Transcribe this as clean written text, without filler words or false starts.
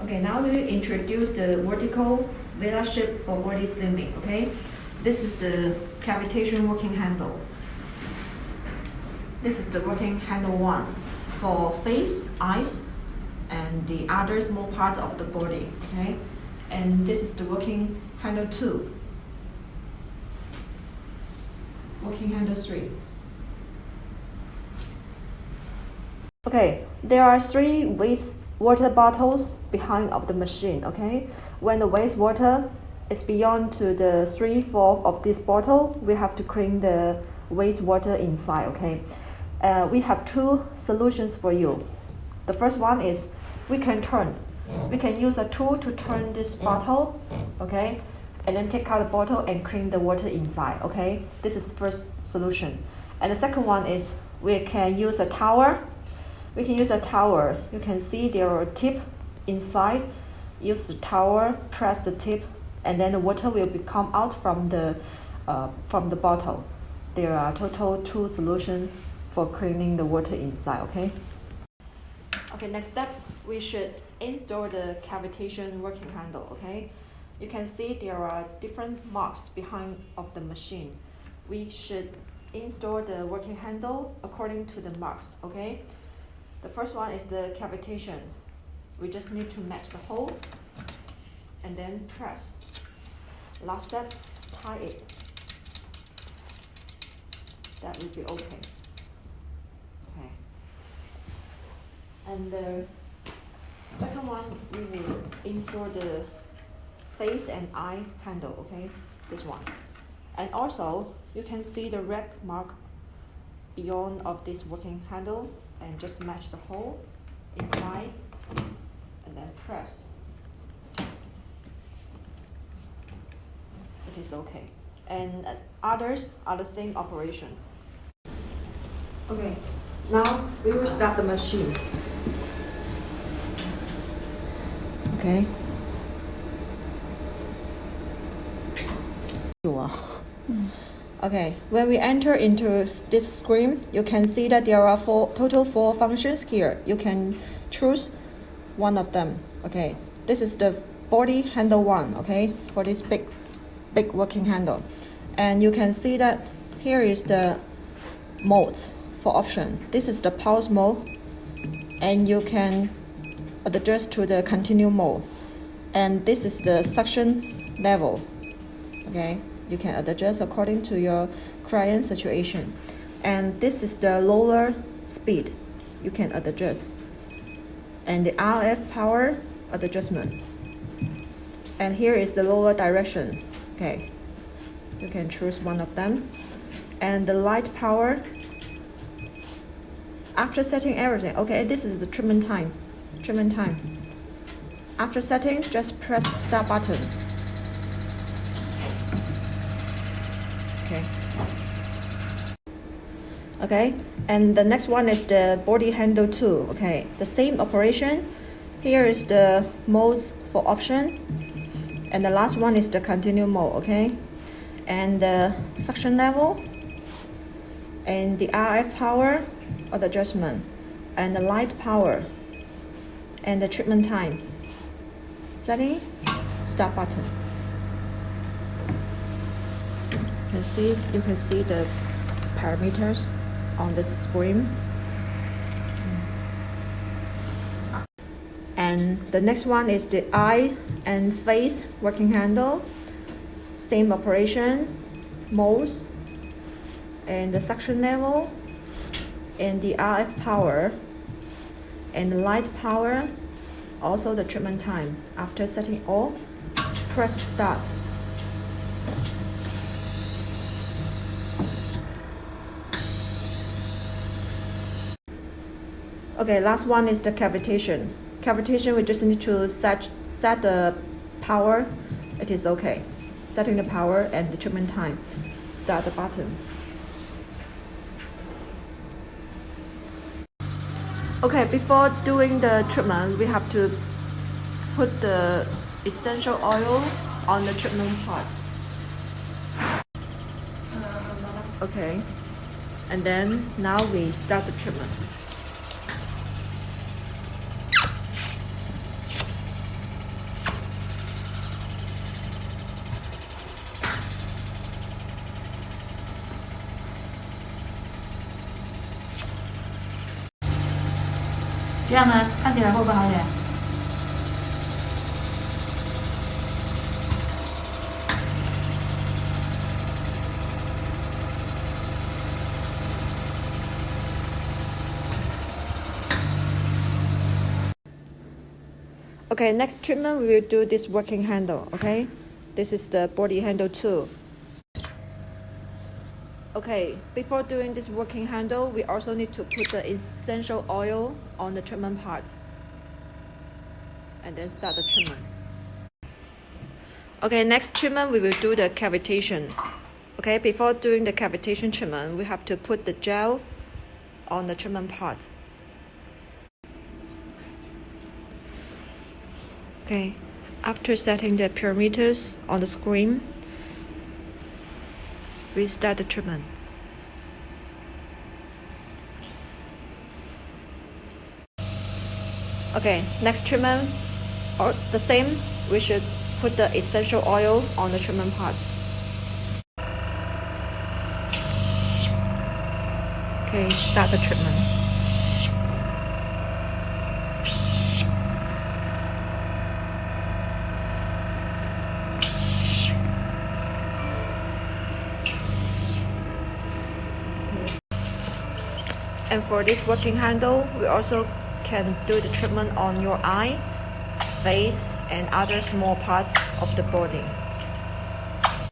Okay, now we introduce the vertical villa shape for body slimming. Okay, this is the cavitation working handle. This is the working handle 1 for face, eyes, and the other small parts of the body. Okay, and this is the working handle 2. Working handle 3. Okay, there are 3 wastewater bottles behind of the machine. Okay, when the wastewater is beyond to the 3/4 of this bottle, we have to clean the wastewater inside. Okay, we have 2 solutions for you. The first one is we can use a tool to turn this bottle. Okay, and then take out the bottle and clean the water inside. Okay, this is first solution. And the second one is we can use a towel. You can see there are a tip inside. Use the towel, press the tip, and then the water will come out from the bottle. There are total 2 solutions for cleaning the water inside. Okay, next step, we should install the cavitation working handle. Okay, you can see there are different marks behind of the machine. We should install the working handle according to the marks. Okay, the first one is the cavitation. We just need to match the hole and then press. Last step, tie it. That will be okay. Okay. And the second one, we will install the face and eye handle. Okay, this one. And also, you can see the red mark beyond of this working handle, and just match the hole inside and then press. It is okay. And others are the same operation. Okay, now we will start the machine. Okay. Okay, when we enter into this screen, you can see that there are total 4 functions here. You can choose one of them. Okay, this is the body handle 1. Okay, for this big working handle, and you can see that here is the modes for option. This is the pulse mode, and you can adjust to the continue mode. And this is the suction level. Okay, you can adjust according to your client situation. And this is the lower speed, you can adjust. And the RF power adjustment. And here is the lower direction. Okay, you can choose one of them. And the light power, after setting everything. Okay, this is the treatment time. After setting, just press start button. Okay, and the next one is the body handle 2. Okay, the same operation. Here is the modes for option, and the last one is the continue mode. Okay, and the suction level, and the RF power or the adjustment, and the light power, and the treatment time. Setting, start button. You can see the parameters on this screen. And the next one is the eye and face working handle. Same operation, modes, and the suction level, and the RF power, and the light power, also the treatment time. After setting all, press start. Okay, last one is the cavitation. Cavitation, we just need to set the power. It is okay. Setting the power and the treatment time. Start the button. Okay, before doing the treatment, we have to put the essential oil on the treatment part. Okay, and then now we start the treatment. 这样呢，看起来会不会好一点？Okay, next treatment we will do this working handle. Okay, this is the body handle too. Okay, before doing this working handle, we also need to put the essential oil on the treatment part and then start the treatment. Okay, next treatment we will do the cavitation. Okay, before doing the cavitation treatment, we have to put the gel on the treatment part. Okay, after setting the parameters on the screen, we start the treatment. Okay, next treatment, or the same, we should put the essential oil on the treatment part. Okay, start the treatment. And for this working handle, we also can do the treatment on your eye, face, and other small parts of the body.